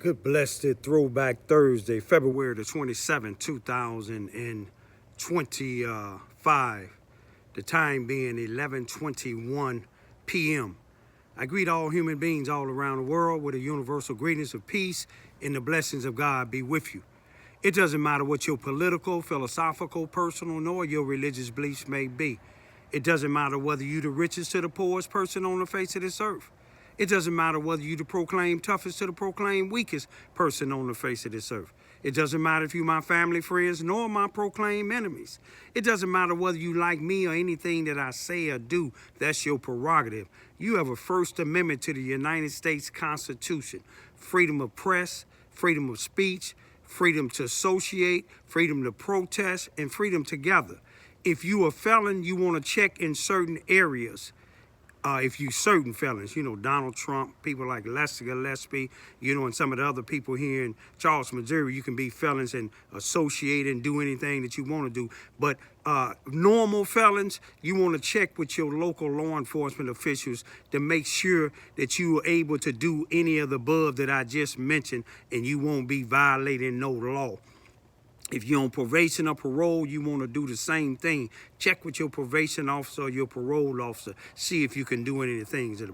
Good blessed Throwback Thursday, February the 27th, 2025. The time being 11:21 p.m. I greet all human beings all around the world with a universal greetings of peace and the blessings of God be with you. It doesn't matter what your political, philosophical, personal, nor your religious beliefs may be. It doesn't matter whether you're the richest to the poorest person on the face of this earth. It doesn't matter whether you the proclaim toughest to the proclaim weakest person on the face of this earth. It doesn't matter if you my family, friends, nor my proclaim enemies. It doesn't matter whether you like me or anything that I say or do. That's your prerogative. You have a First Amendment to the United States Constitution. Freedom of press, freedom of speech, freedom to associate, freedom to protest, and freedom to gather. If you a felon, you want to check in certain areas. If you certain felons, Donald Trump, people like Lester Gillespie, and some of the other people here in Charleston, Missouri, you can be felons and associate and do anything that you want to do. But normal felons, you want to check with your local law enforcement officials to make sure that you are able to do any of the above that I just mentioned, and you won't be violating no law. If you're on probation or parole, you want to do the same thing. Check with your probation officer or your parole officer. See if you can do any of the things that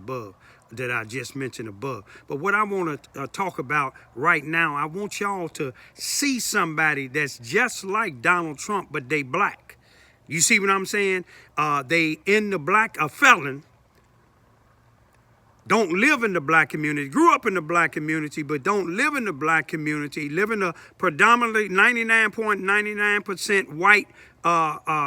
I just mentioned above. But what I want to talk about right now, I want y'all to see somebody that's just like Donald Trump, but they black. You see what I'm saying? They in the black, a felon, don't live in the black community, grew up in the black community, but don't live in the black community, live in a predominantly 99.99% white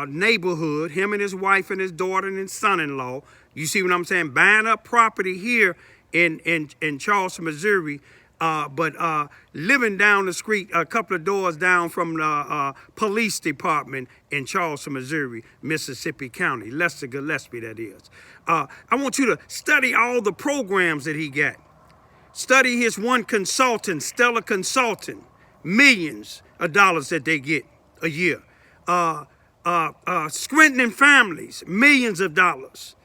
neighborhood, him and his wife and his daughter and his son-in-law. You see what I'm saying? Buying up property here in Charleston, Missouri, but living down the street, a couple of doors down from the police department in Charleston, Missouri, Mississippi County, Lester Gillespie, that is. I want you to study all the programs that he got. Study his one consultant, Stellar Consulting, millions of dollars that they get a year. Strengthening families, millions of dollars.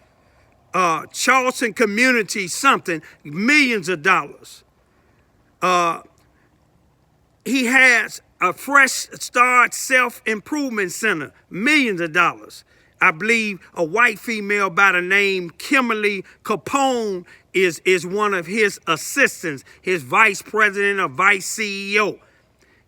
Charleston Community something, millions of dollars. He has a Fresh Start Self-Improvement Center, millions of dollars. I believe a white female by the name Kimberly Capone is one of his assistants, his vice president or vice CEO.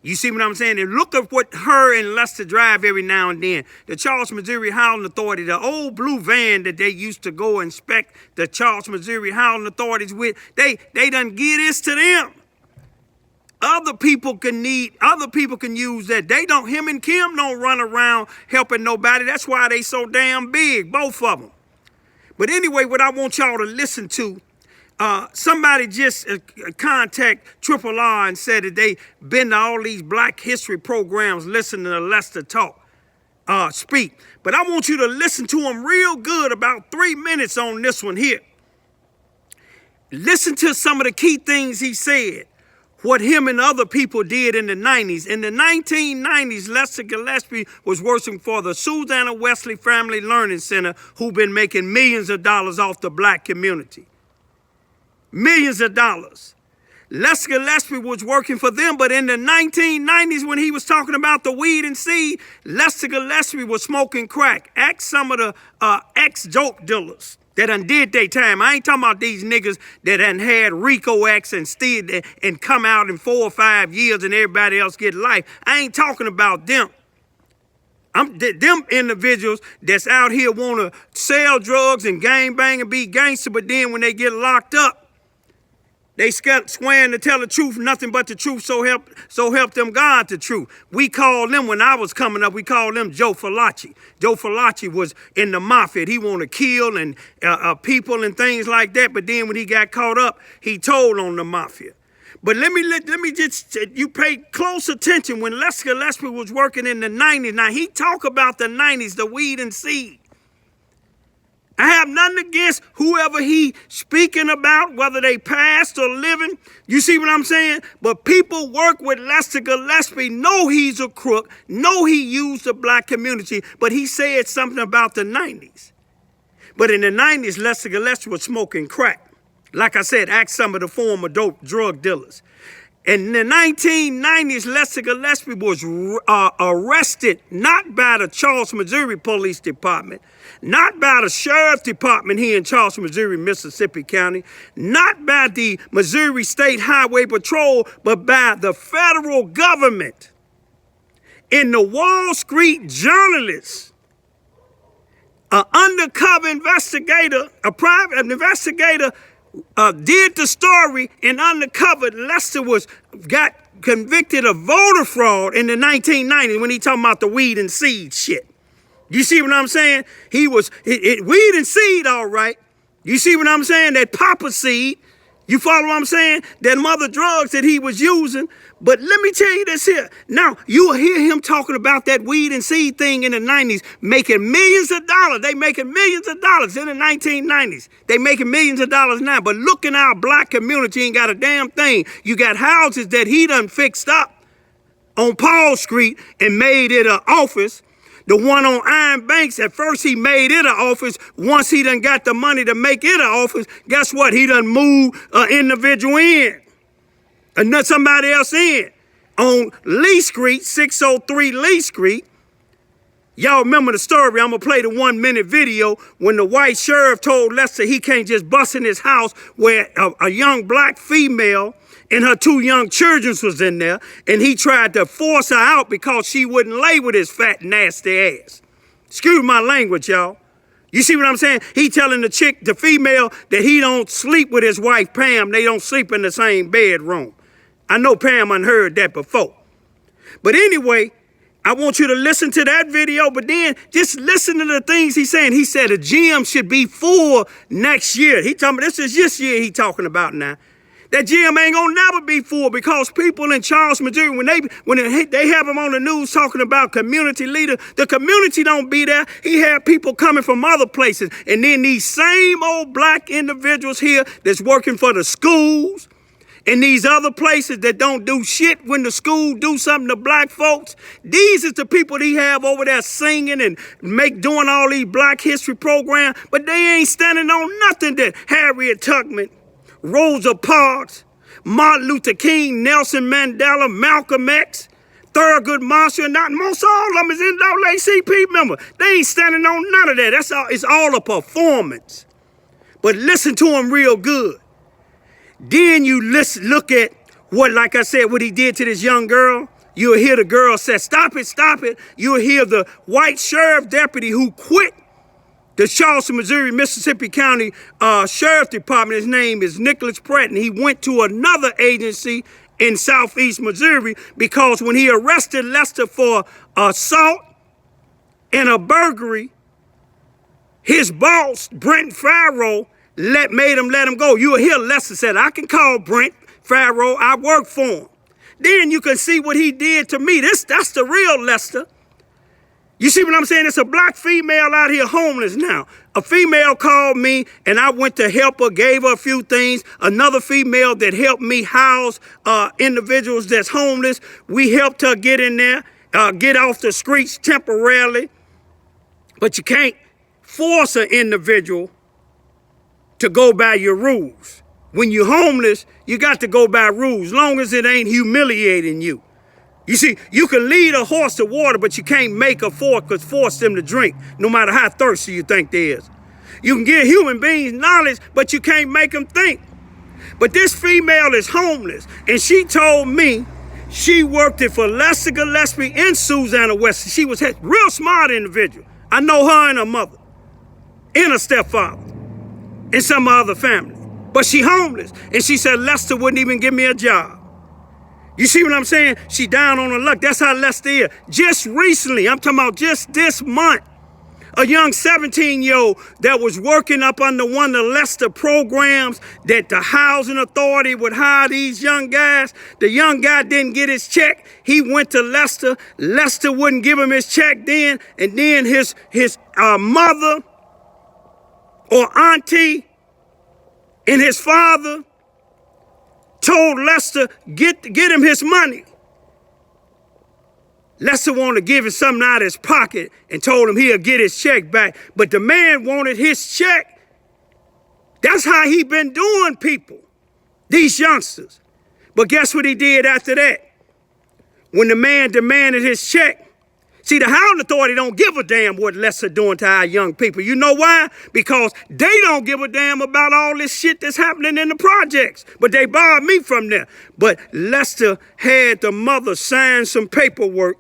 You see what I'm saying? And look at what her and Lester drive every now and then. The Charleston, Missouri Housing Authority, the old blue van that they used to go inspect the Charleston, Missouri Housing Authorities with, they done give this to them. Other people can use that. Him and Kim don't run around helping nobody. That's why they so damn big, both of them. But anyway, what I want y'all to listen to, somebody just contact Triple R and said that they been to all these Black history programs listening to Lester speak. But I want you to listen to him real good, about 3 minutes on this one here. Listen to some of the key things he said. What him and other people did in the 90s. In the 1990s, Lester Gillespie was working for the Susanna Wesley Family Learning Center, who been making millions of dollars off the black community. Millions of dollars. Lester Gillespie was working for them, but in the 1990s, when he was talking about the weed and seed, Lester Gillespie was smoking crack. Ask some of the ex-dope dealers that done did their time. I ain't talking about these niggas that done had RICO acts and come out in 4 or 5 years and everybody else get life. I ain't talking about them. Them individuals that's out here want to sell drugs and gangbang and be gangster, but then when they get locked up, they swearing to tell the truth, nothing but the truth, so help them God the truth. We called them, when I was coming up, we called them Joe Fallaci. Joe Fallaci was in the mafia. He wanted to kill and people and things like that, but then when he got caught up, he told on the mafia. But let me just, you pay close attention when Lester Gillespie was working in the 90s. Now, he talk about the 90s, the weed and seed. I have nothing against whoever he speaking about, whether they passed or living. You see what I'm saying? But people work with Lester Gillespie, know he's a crook, know he used the black community, but he said something about the 90s. But in the 90s, Lester Gillespie was smoking crack. Like I said, ask some of the former dope drug dealers. In the 1990s, Lester Gillespie was arrested not by the Charleston, Missouri Police Department, not by the Sheriff's Department here in Charleston, Missouri, Mississippi County, not by the Missouri State Highway Patrol, but by the federal government. And the Wall Street journalists, an undercover investigator, a private investigator, did the story and uncovered Lester got convicted of voter fraud in the 1990s when he talking about the weed and seed shit. You see what I'm saying? He was weed and seed, all right. You see what I'm saying? That popper seed. You follow what I'm saying? That mother drugs that he was using. But let me tell you this here. Now, you'll hear him talking about that weed and seed thing in the 90s, making millions of dollars. They making millions of dollars in the 1990s. They making millions of dollars now. But look in our black community, ain't got a damn thing. You got houses that he done fixed up on Paul Street and made it an office. The one on Iron Banks, at first he made it an office. Once he done got the money to make it an office, guess what? He done moved an individual in. And not somebody else in. On Lee Street, 603 Lee Street. Y'all remember the story. I'm going to play the 1-minute video when the white sheriff told Lester he can't just bust in his house where a young black female and her 2 young children was in there, and he tried to force her out because she wouldn't lay with his fat, nasty ass. Excuse my language, y'all. You see what I'm saying? He telling the chick, the female, that he don't sleep with his wife, Pam. They don't sleep in the same bedroom. I know Pam unheard that before. But anyway, I want you to listen to that video, but then just listen to the things he's saying. He said the gym should be full next year. He talking about this year he talking about now. That gym ain't gonna never be full because people in Charleston, Missouri, when they have him on the news talking about community leader, the community don't be there. He had people coming from other places. And then these same old black individuals here that's working for the schools and these other places that don't do shit when the school do something to black folks. These is the people he have over there singing and doing all these black history programs, but they ain't standing on nothing that Harriet Tubman, Rosa Parks, Martin Luther King, Nelson Mandela, Malcolm X, Thurgood Marshall, not most all of them is NAACP member. They ain't standing on none of that. That's all. It's all a performance. But listen to him real good. Then you look at what, like I said, what he did to this young girl. You'll hear the girl say, "Stop it, stop it." You'll hear the white sheriff deputy who quit the Charleston, Missouri, Mississippi County Sheriff Department. His name is Nicholas Pratt, and he went to another agency in Southeast Missouri because when he arrested Lester for assault and a burglary, his boss, Brent Farrow, made him let him go. You'll hear Lester said, "I can call Brent Farrow. I work for him." Then you can see what he did to me. That's the real Lester. You see what I'm saying? It's a black female out here homeless now. A female called me and I went to help her, gave her a few things. Another female that helped me house individuals that's homeless. We helped her get in there, get off the streets temporarily. But you can't force an individual to go by your rules. When you're homeless, you got to go by rules, long as it ain't humiliating you. You see, you can lead a horse to water, but you can't make a force them to drink, no matter how thirsty you think they is. You can give human beings knowledge, but you can't make them think. But this female is homeless, and she told me she worked it for Lester Gillespie and Susanna West. She was a real smart individual. I know her and her mother, and her stepfather, and some other family. But she homeless, and she said Lester wouldn't even give me a job. You see what I'm saying? She down on her luck. That's how Lester is. Just recently, I'm talking about just this month, a young 17-year-old that was working up under one of the Lester programs that the housing authority would hire these young guys. The young guy didn't get his check. He went to Lester. Lester wouldn't give him his check then. And then his mother or auntie and his father told Lester, get him his money. Lester wanted to give him something out of his pocket and told him he'll get his check back. But the man wanted his check. That's how he been doing people, these youngsters. But guess what he did after that? When the man demanded his check, see, the housing authority don't give a damn what Lester doing to our young people. You know why? Because they don't give a damn about all this shit that's happening in the projects. But they barred me from there. But Lester had the mother sign some paperwork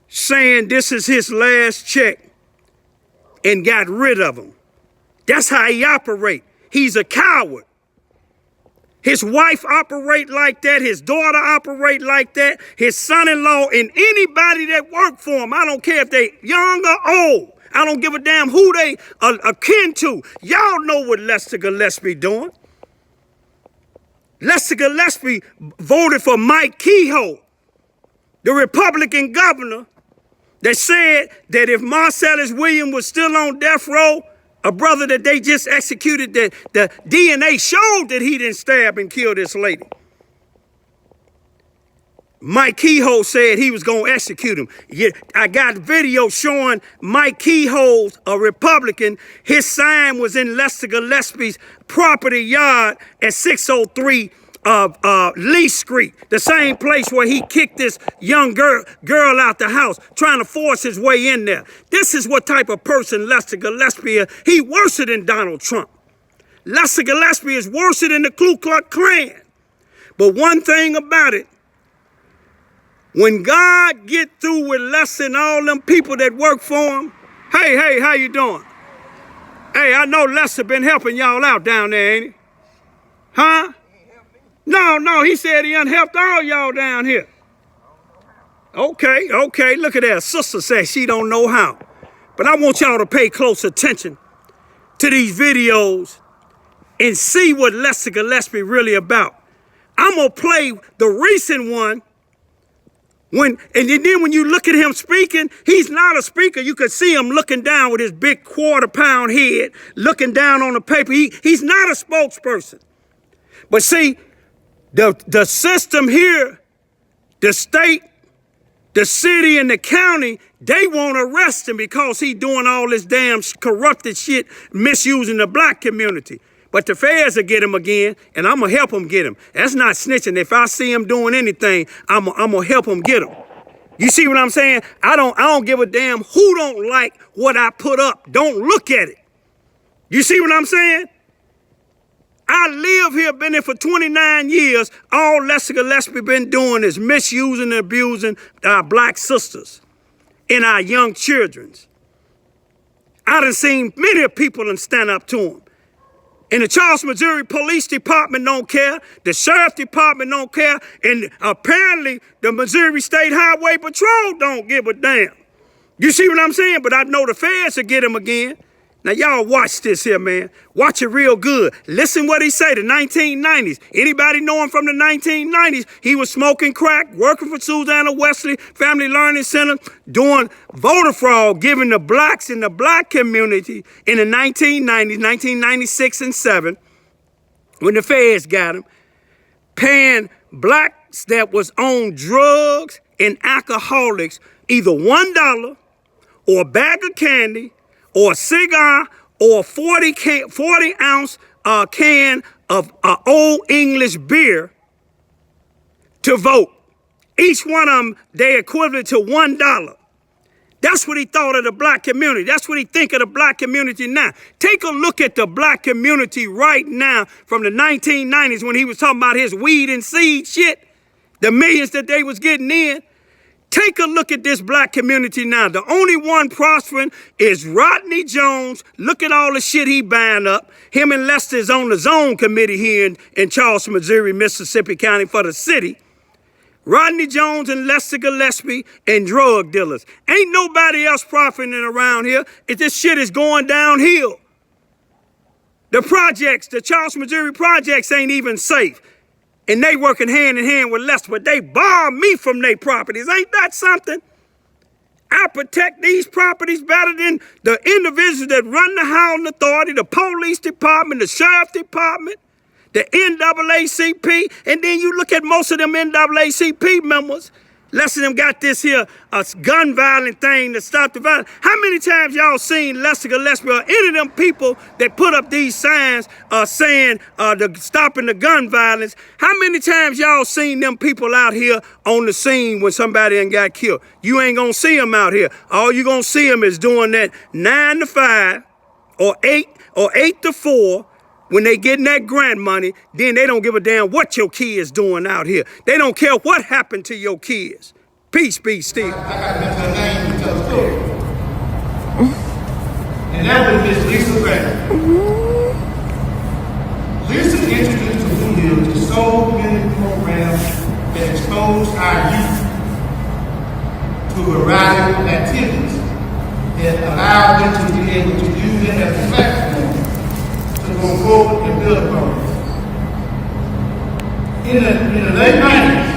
saying this is his last check and got rid of him. That's how he operate. He's a coward. His wife operate like that. His daughter operate like that. His son-in-law and anybody that work for him. I don't care if they young or old. I don't give a damn who they are akin to. Y'all know what Lester Gillespie doing. Lester Gillespie voted for Mike Kehoe, the Republican governor that said that if Marcellus Williams was still on death row, a brother that they just executed, that the DNA showed that he didn't stab and kill this lady. Mike Kehoe said he was going to execute him. Yet I got video showing Mike Kehoe's a Republican. His sign was in Lester Gillespie's property yard at 603 Lee Street, the same place where he kicked this young girl out the house, trying to force his way in there. This is what type of person Lester Gillespie is. He worse than Donald Trump. Lester Gillespie is worse than the Ku Klux Klan. But one thing about it, when God get through with Lester and all them people that work for him, hey, how you doing? Hey, I know Lester been helping y'all out down there, ain't he? Huh? No, he said he unhelped all y'all down here. Okay, look at that. Sister says she don't know how. But I want y'all to pay close attention to these videos and see what Lester Gillespie really about. I'm going to play the recent one. And then when you look at him speaking, he's not a speaker. You could see him looking down with his big quarter-pound head, looking down on the paper. He's not a spokesperson. But see, the system here, the state, the city, and the county, they won't arrest him because he doing all this damn corrupted shit, misusing the black community. But the feds will get him again, and I'm going to help him get him. That's not snitching. If I see him doing anything, I'm going to help him get him. You see what I'm saying? I don't give a damn who don't like what I put up. Don't look at it. You see what I'm saying? I live here, been here for 29 years. All Lester Gillespie been doing is misusing and abusing our black sisters and our young children. I done seen many people and stand up to him. And the Charleston, Missouri Police Department don't care. The Sheriff Department don't care. And apparently the Missouri State Highway Patrol don't give a damn. You see what I'm saying? But I know the feds will get him again. Now, y'all watch this here, man. Watch it real good. Listen what he say, the 1990s. Anybody know him from the 1990s? He was smoking crack, working for Susanna Wesley Family Learning Center, doing voter fraud, giving the blacks in the black community in the 1990s, 1996 and 7, when the feds got him, paying blacks that was on drugs and alcoholics either $1 or a bag of candy or a cigar, or a 40-ounce can of Old English beer to vote. Each one of them, they equivalent to $1. That's what he thought of the black community. That's what he think of the black community now. Take a look at the black community right now from the 1990s when he was talking about his weed and seed shit, the millions that they was getting in. Take a look at this black community now. The only one prospering is Rodney Jones. Look at all the shit he buying up. Him and Lester is on the zone committee here in Charleston, Missouri, Mississippi County for the city. Rodney Jones and Lester Gillespie and drug dealers. Ain't nobody else profiting around here. If this shit is going downhill. The projects, the Charleston, Missouri projects ain't even safe. And they working hand in hand with Lester, but they bar me from their properties. Ain't that something? I protect these properties better than the individuals that run the housing authority, the police department, the sheriff department, the NAACP. And then you look at most of them NAACP members, Lester them got this here gun violent thing to stop the violence. How many times y'all seen Lester Gillespie or any of them people that put up these signs saying stopping the gun violence? How many times y'all seen them people out here on the scene when somebody done got killed? You ain't gonna see them out here. All you gonna see them is doing that 9 to 5 or 8 to 4. When they getting that grant money, then they don't give a damn what your kids doing out here. They don't care what happened to your kids. Peace be still. I got to mention her name to tell the story. And that was Miss Lisa Grant. Lisa introduced Blue Hill to so many programs that expose our youth to a variety of activities that allow them to be able to use it as a platform to go forward and build upon it. In the late 90s,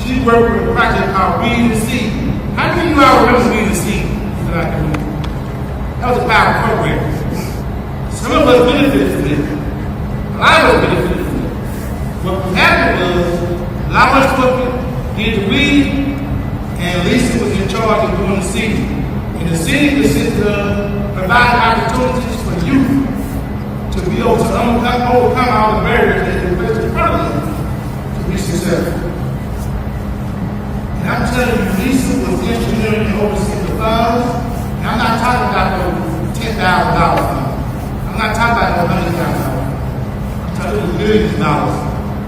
she worked with a project called Weed and Seed. How many of you all remember Weed and Seed? That was a power program. Some of us benefited from it. A lot of us benefited from it. What happened was, a lot of us did the weed, and Lisa was in charge of doing the seed. And the seed consisted of providing opportunities for youth to be able to overcome all the barriers that they face in front of them to be successful. And I'm telling you, Lisa was engineering and overseeing the funds. And I'm not talking about no $10,000 fund. I'm not talking about no $100,000. I'm talking about millions of dollars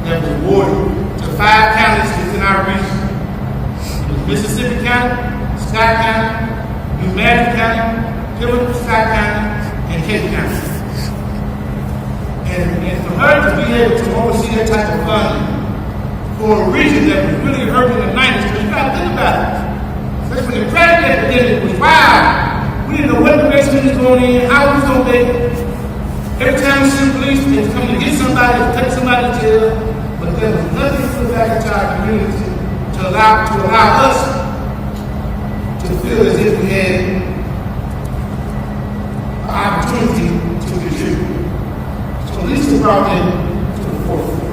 that was awarded to 5 counties within our region. It was Mississippi County, Scott County, New Madrid County, Plymouth, Scott County, and Cape County. And for her to be able to oversee that type of funding for a region that was really hurting in the 90s, because you got to think about it. Especially when the credit epidemic was wild. We didn't know what direction it was going in, how it was going to be. Every time we see the police, they was coming to get somebody, to take somebody to jail, but there was nothing put back into our community to allow us to feel as if we had an opportunity to contribute. Lisa brought them to the forefront.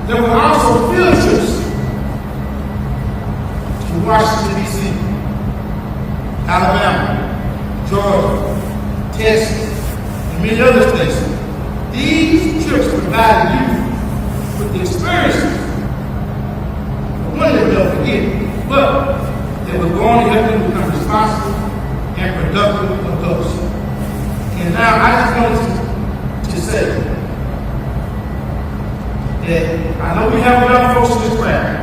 There were also field trips to Washington, D.C., Alabama, Georgia, Texas, and many other places. These trips provided you with the experiences. One that they'll forget, but they were going to help them become responsible and productive adults. And now I just wanted to say that I know we have a lot of folks in this crowd.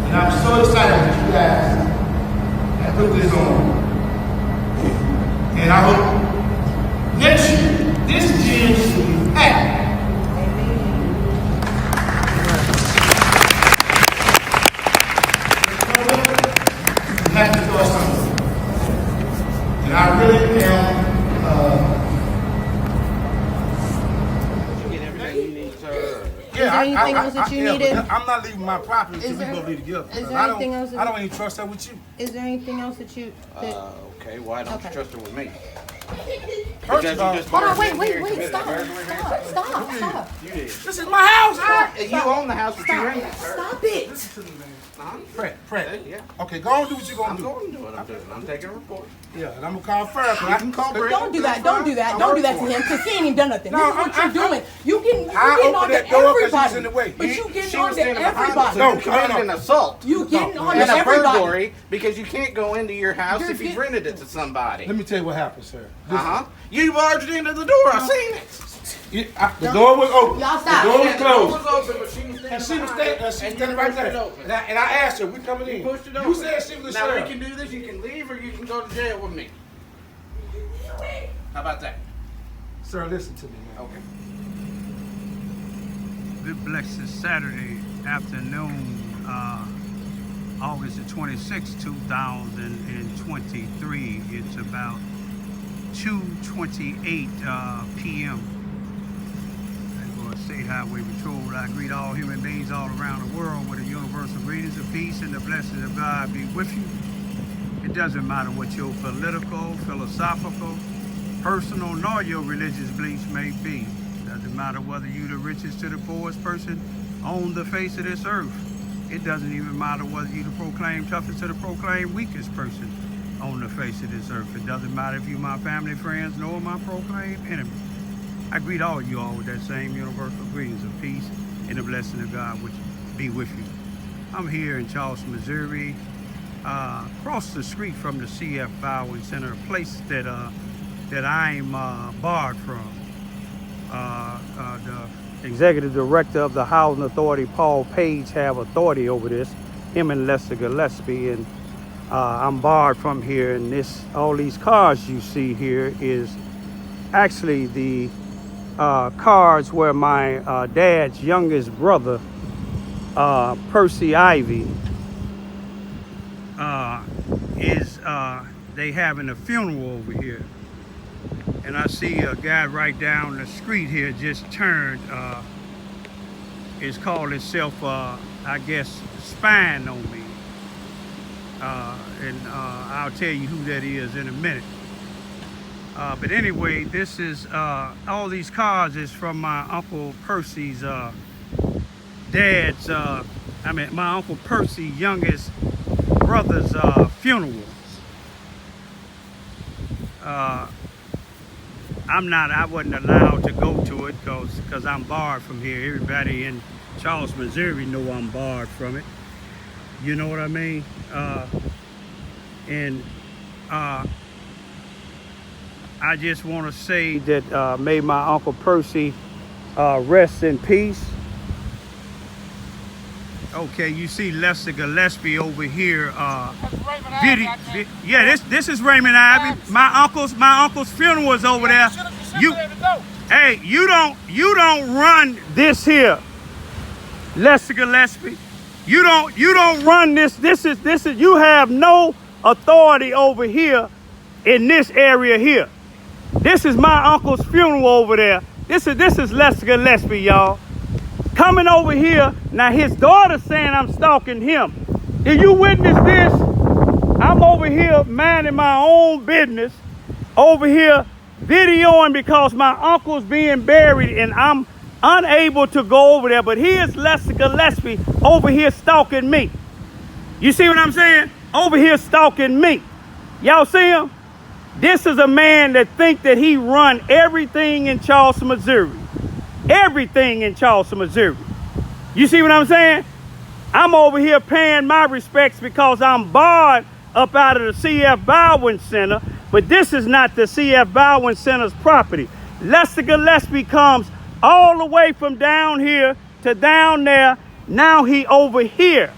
And I'm so excited that you guys have put this on. And I hope next year, this gym should be packed. You have to do something. And I really am. Is there anything else that you needed? I'm not leaving my property until we go be together. Is there anything else? I don't even trust her with you. Is there anything else that you? Okay, why don't you trust her with me? First of all, Hold on, wait, stop. You did. This is my house. You own the house, but you rent it. Stop it. Fred. Yeah. Okay, go on and do what you're going I'm to do. going to do what I'm doing. I'm taking a report. Yeah, and I'm going to call Fred. I can call Brett. Don't do that to him, because he ain't even done nothing. No, This is what you're doing. You getting I on opened to that door because she was everybody. in the way. But you getting She on was to standing behind us, everybody. so you No, committed an assault. You getting on to And a everybody. burglary because you can't go into your house if you've rented it to somebody. Let me tell you what happened, sir. You barged into the door. I seen it. The door was open. Y'all stop. The door was The door closed. was open, but she was And standing she was behind it, standing and right you pushed it there. open. And I asked her, we coming in. You pushed it open. You said she was a Now we sheriff. can do this. You can leave, or you can go to jail with me. How about that? Sir, listen to me, man. Okay. Good blessed Saturday afternoon, August the 26th, 2023. It's about 2:28 p.m. State Highway Patrol. I greet all human beings all around the world with the universal greetings of peace and the blessings of God be with you. It doesn't matter what your political, philosophical, personal, nor your religious beliefs may be. It doesn't matter whether you're the richest to the poorest person on the face of this earth. It doesn't even matter whether you're the proclaimed toughest or the proclaimed weakest person on the face of this earth. It doesn't matter if you're my family, friends, nor my proclaimed enemy. I greet all you all with that same universal greetings of peace and the blessing of God which be with you. I'm here in Charleston, Missouri, across the street from the CF Bowing Center, a place that I'm barred from. The executive director of the Housing Authority, Paul Page, have authority over this, him and Lester Gillespie, and I'm barred from here. And all these cars you see here is actually the cars where my dad's youngest brother, Percy Ivy, they having a funeral over here. And I see a guy right down the street here just turned, it's called itself, I guess, spying on me. And I'll tell you who that is in a minute. But anyway, this is, all these cars is from my Uncle Percy's dad's, my Uncle Percy's youngest brother's funeral. I wasn't allowed to go to it because I'm barred from here. Everybody in Charleston, Missouri know I'm barred from it. You know what I mean? I just want to say that may my Uncle Percy rest in peace. Okay, you see Lester Gillespie over here. This is Raymond Ivy. My uncle's funeral is over there. You don't run this here, Lester Gillespie. You don't run this. This is you have no authority over here in this area here. This is my uncle's funeral over there. This is Lester Gillespie, y'all. Coming over here, now his daughter's saying I'm stalking him. Did you witness this? I'm over here minding my own business, over here videoing because my uncle's being buried and I'm unable to go over there, but here's Lester Gillespie over here stalking me. You see what I'm saying? Over here stalking me. Y'all see him? This is a man that think that he run everything in Charleston, Missouri. Everything in Charleston, Missouri. You see what I'm saying? I'm over here paying my respects because I'm barred up out of the CF Bowing Center, but this is not the CF Bowing Center's property. Lester Gillespie comes all the way from down here to down there. Now he over here.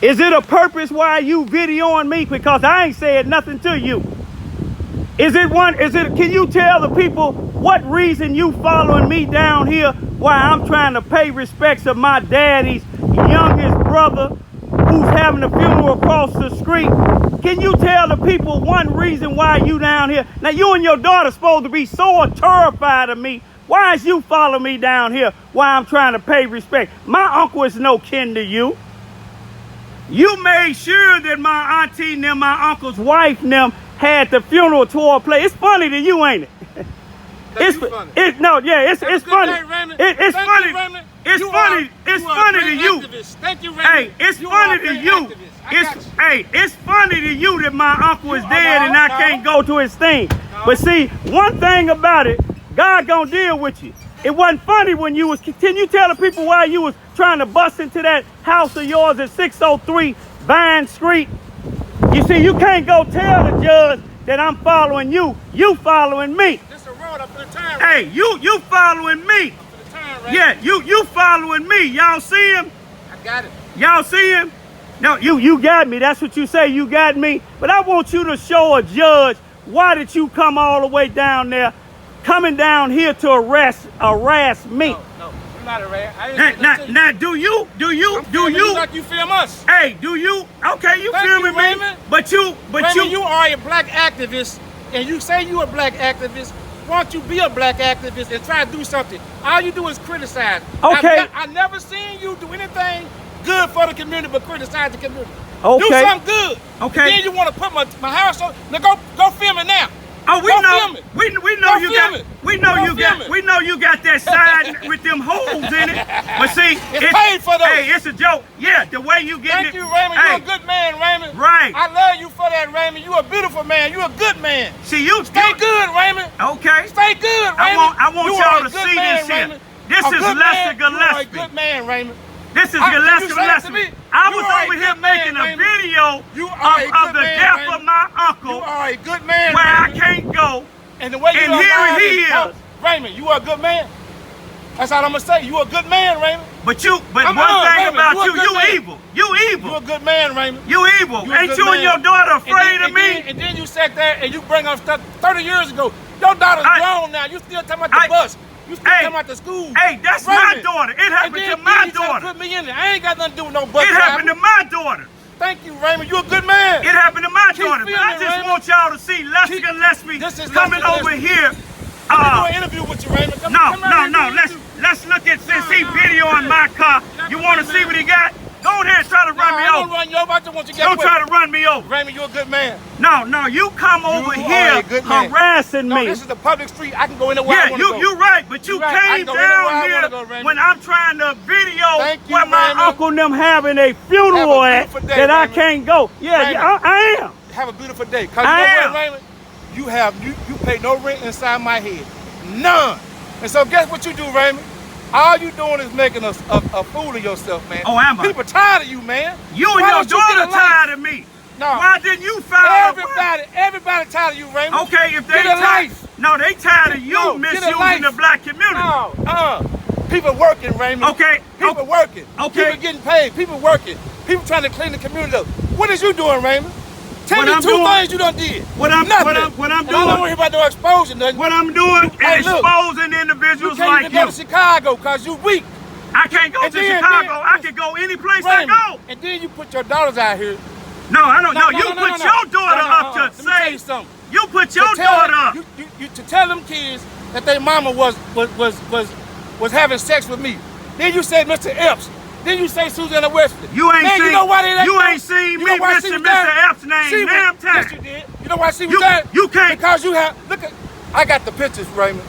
Is it a purpose why you videoing me? Because I ain't said nothing to you. Can you tell the people what reason you following me down here while I'm trying to pay respects of my daddy's youngest brother who's having a funeral across the street? Can you tell the people one reason why you down here? Now you and your daughter supposed to be so terrified of me. Why is you following me down here while I'm trying to pay respect? My uncle is no kin to you. You made sure that my auntie and them, my uncle's wife and them had the funeral tour play. It's funny to you, ain't it? It's funny. It's funny. It's funny. It's funny to you. Thank you, Raymond. Hey, it's funny to you. It's funny to you that my uncle is dead and I can't go to his thing. But see, one thing about it, God gonna deal with you. It wasn't funny when you was. Can you tell the people why you was trying to bust into that house of yours at 603 Vine Street? You see, you can't go tell the judge that I'm following you. You following me. This a road up for the time. Hey, you following me. For the time, right? Yeah, you following me. Y'all see him? I got it. Y'all see him? No, you got me. That's what you say. You got me. But I want you to show a judge why did you come all the way down there, coming down here to harass me. No, you're not harassed. Now, do you? Like you film us. Hey, do you? Okay, you filming me. Raymond. But Raymond, you are a black activist, and you say you're a black activist. Why don't you be a black activist and try to do something? All you do is criticize. Okay. I never seen you do anything good for the community but criticize the community. Okay. Do something good. Okay. And then you want to put my house on. Now go film it now. Oh, we Don't know. film it. We know Don't you film got. it. We know Don't you got. film it. We know you got that side with them holes in it. But see, It's paid for those. Hey, it's a joke. Yeah, the way you get Thank it. you, Raymond. Hey, You're a good man, Raymond. Right. I love you for that, Raymond. You're a beautiful man. You're a good man. See, you Stay good, Raymond. Okay. Stay good, Raymond. I want You y'all are a to good see man, this here. Raymond. This A is good Lester man. You are a Gillespie. good man, Raymond. This is Can you Gillespie say that to Gillespie. me? I You was are a over here good man, making a Raymond. video You are a of good the man, death Raymond. of my You uncle are a good man, where I Raymond. can't go. And the way you And are here lying he is- is. Raymond, you are a good man. That's all I'm gonna say. You a good man, Raymond. But Come one on, thing Raymond, about you a you, good you man. evil. You You evil. a good man, Raymond. You evil. You a Ain't good you and man. your daughter afraid of me? And then you sat there and you bring up stuff 30 years ago. Your daughter's grown now. You still talking about the bus. You still talking about the school. Hey, that's my Raymond. daughter. It And happened then to my you try to daughter. put me in there. I ain't got nothing to do with no bus It happened to driver. my daughter. Thank you, Raymond. You a good man. It happened to my Keep daughter. But I filming, just Raymond. want y'all to see Lester Keep- Gillespie This is coming Lester over Gillespie. here. Let me do an interview with you, Raymond. Come right here, Let's look at since he videoing my car. You want to see what he got? Go ahead and try to run me I don't over. run you over. I just want you to get Don't away. try to run me over. Raymond, you're a good man. No, you come over are here a good man. harassing No, me. this is the public street. I can go anywhere I Yeah, want to go. you're right, but you You right. I came can go anywhere I down wanna here go, Raymond. when I'm trying to video Thank you, where my Raymond. uncle and them having a funeral Have a at beautiful day, that I Raymond. can't go. Yeah, Raymond. I am. Have a beautiful day. Cause I you know am. what, Raymond? You pay no rent inside my head. None. And so guess what you do, Raymond? All you doing is making a fool of yourself, man. Oh, am I? People tired of you, man. You and Why your don't you get daughter a life? tired of me. No. Why didn't you file? Everybody tired of you, Raymond. Okay, if they Get a tired, life. no, they tired of you No, get a misusing life. the black community. No, people working, Raymond. Okay, People working. okay. People getting paid. People working. People trying to clean the community up. What is you doing, Raymond? Tell What me I'm two doing- things you done did. What I'm Nothing. what I'm And I don't doing. worry about no exposure, nothing. What I'm doing Hey, is look. exposing You individuals can't like even go you. to Chicago because you weak. I can't go And to then- Chicago. I can go any place I Raymond. go. And then you put your daughters out here. No, I don't know. No, You no, no, put no, your no. daughter No, no, up to Let me tell say. you something. You put your To tell daughter them- up. to tell them kids that their mama was having sex with me. Then you say Mr. Epps. Then you say Susanna Wesley. You ain't Man, seen. you know why they let you go? ain't seen You me know why she mention was there? Mr. Epps' name. She Damn was- time. Yes, you did. You know why she was You- there? you can't- Because you have. Look at. I got the pictures, Raymond.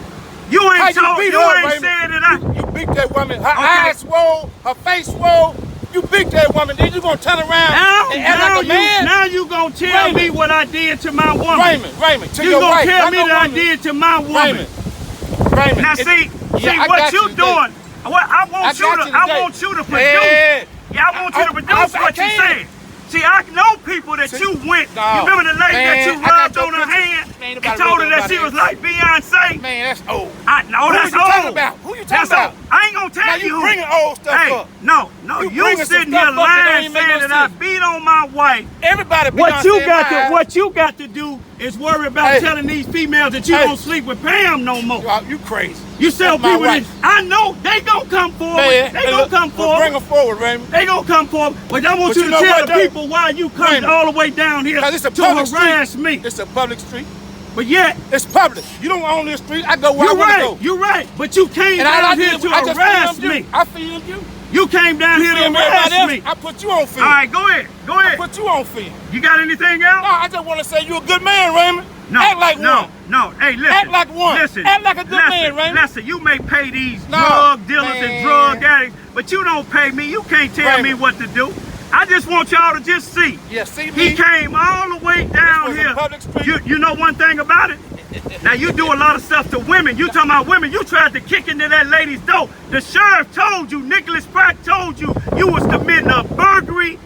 You How ain't told. beat You her, ain't Raymond? said that I. You beat that woman. Her Okay. eyes swole. Her face swole. You beat that woman. Then you gonna turn around and act like a man? Now you gonna tell Raymond. me what I did to my woman. Raymond. To You your gonna wife. tell not me no that I woman. did to my woman. Raymond. Now It- see Yeah, I what got you today. doing. What I want you got to. you I today. want you to produce. Yeah. Yeah, I want you to I produce what you can. said. See, I know people that See, you went. no, You remember the lady that man, you I got rubbed your on her pictures. hand Man, and nobody told her rubbed that on she my was hand. like Beyonce? Man, that's old. I know Who that's you talking old. about? Who you talking That's about? old. I ain't gonna tell Now you you who. bringing old stuff Hey, up. no, You you bringing some sitting stuff here up that lying ain't make saying no that I sense. beat on my wife. Everybody What you got to What? what you got to do is worry about Hey. telling these females that you Hey. don't sleep with Pam no more. You crazy. You tell That's my people that wife. I know they gonna come forward. Man, They gonna come well, bring forward. them forward, Raymond. They gonna come forward. But I want But you you to know tell what, the though? people why you come Raymond. all the way down here Because it's a to public harass street. me. It's a public street. But yet, It's public. You don't own this street. I go where I you're want to right. go. You're right. But you came And all I down here did, to I just harass filmed me. you. I filmed you. You came down here to Film harass everybody me. else. I put you on film. All right, go ahead. Go I ahead. put you on film. You got anything No, else? I just want to say you're a good man, Raymond. No. Act like no, one. No. Hey, listen. Act like one. Listen. Act like a good listen, man, Raymond. Listen, you may pay these No, drug dealers man. and drug addicts, but you don't pay me. You can't tell me Raymond. what to do. I just want y'all to just see. Yeah, see me? He came all the way down was a here. public street. You know one thing about it? Now you do a lot of stuff to women. You talking about women. You tried to kick into that lady's door. The sheriff told you, Nicholas Pratt told you, you was committing a burglary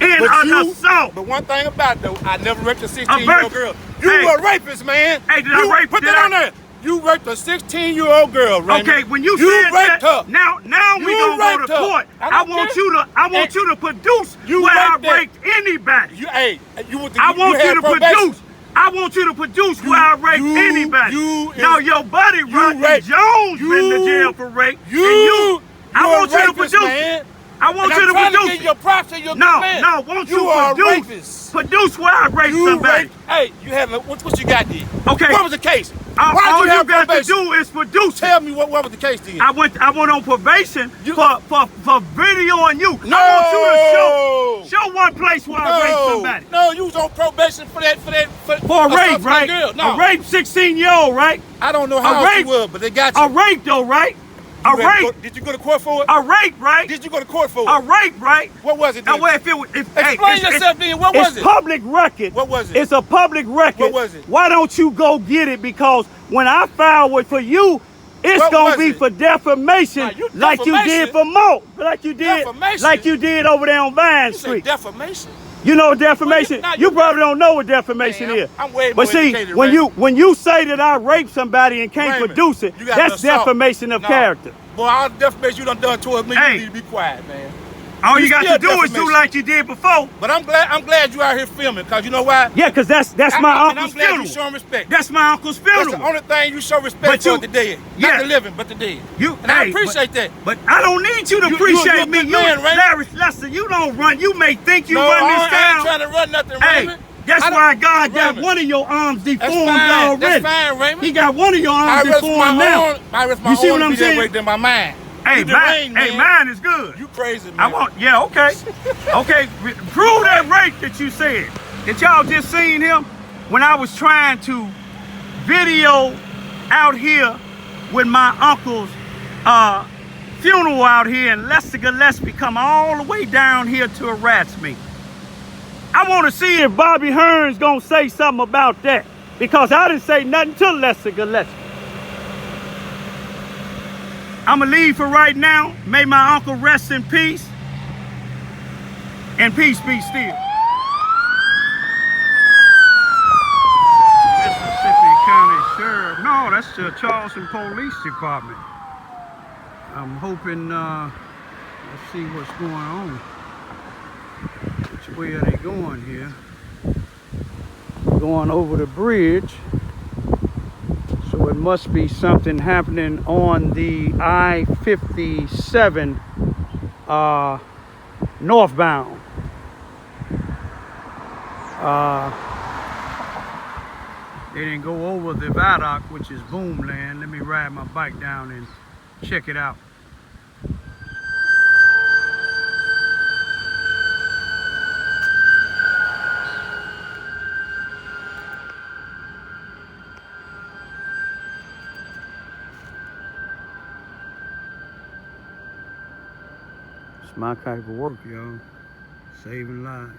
and an assault. But one thing about it, though, I never raped a A 16-year-old girl. You Hey. were a rapist, man. Hey, did I rape- Put did that I- on there. You raped a 16-year-old girl, Raymond. Okay, when you you said raped that, her. now we You gonna go raped to her. court. I I don't want care. And you to produce you where I raped that. raped anybody. You went to, I want had you to probation. produce. I want you to produce where I raped anybody. Now your buddy Rodney raped- Jones been to you- jail for rape. and You, I you're want a you to rapist, produce. man. I want And you to I'm trying to produce. give your props to your No, good man. no, won't you are a produce? rapist. Produce where I raped You somebody. raped. Hey, you have what you got there? Okay. What was the case? All you you have got probation? to do is produce it. Tell me what was the case then? I went on probation You- for videoing you. No. I want you to show one place where I raped somebody. No, you was on probation for that. For a rape, right? Girl. No. A rape 16-year-old, right? I don't know how rape. you was, but they got you. A rape though, right? A rape. Did you go to court for it? A rape, right? Did you go to court for it? A rape, right? What was it Now, then? well, if it was, Explain yourself then. What was it? It's public record. What was it? It's a public record. What was it? Why don't you go get it? Because when I file it for you, it's What gonna was be it? for defamation, Now, like you did defamation? for Mo, like you did, Defamation? like you did over there on Vine You said Street. defamation. You know what defamation? Well, You probably don't know what defamation Man, is. I'm way But more see, educated, when Raymond. you say that I raped somebody and can't Raymond, produce it, you got that's the assault. defamation of No. character. Boy, all the defamation you done towards me, Hey. you need to be quiet, man. All you got still to do is do defamation. like you did before. But I'm glad you out here filming, because you know why? Yeah, because that's my and I'm uncle's glad you funeral. showing respect. That's my uncle's That's funeral. the only thing you show respect But for you- the dead. yeah. Not the living, but the dead. And I appreciate that. But I don't need you to You appreciate a me. good man, Raymond. Larry Lester, you don't run. You may think you No, run this I ain't town. trying to run nothing, Hey, Raymond. that's I don't- why God got Raymond. one of your arms That's deformed fine. already. That's fine, Raymond. He got one of your I arms risk deformed my now. own. I risk my You see own what I'm to be that saying? way than my mind. Hey, You deranged, mine, man. mine is good. You crazy, man. I want, yeah, okay. Okay, prove that rape that you said. That y'all just seen him when I was trying to video out here with my uncle's funeral out here, and Lester Gillespie come all the way down here to harass me. I want to see if Bobby Hearn's gonna say something about that, because I didn't say nothing to Lester Gillespie. I'ma leave for right now. May my uncle rest in peace. And peace be still. Mississippi County Sheriff. No, that's the Charleston Police Department. I'm hoping, let's see what's going on. Which way are they going here? Going over the bridge. So it must be something happening on the I-57 northbound. They didn't go over the viaduct, which is Boomland. Let me ride my bike down and check it out. It's my type of work, y'all. Saving lives.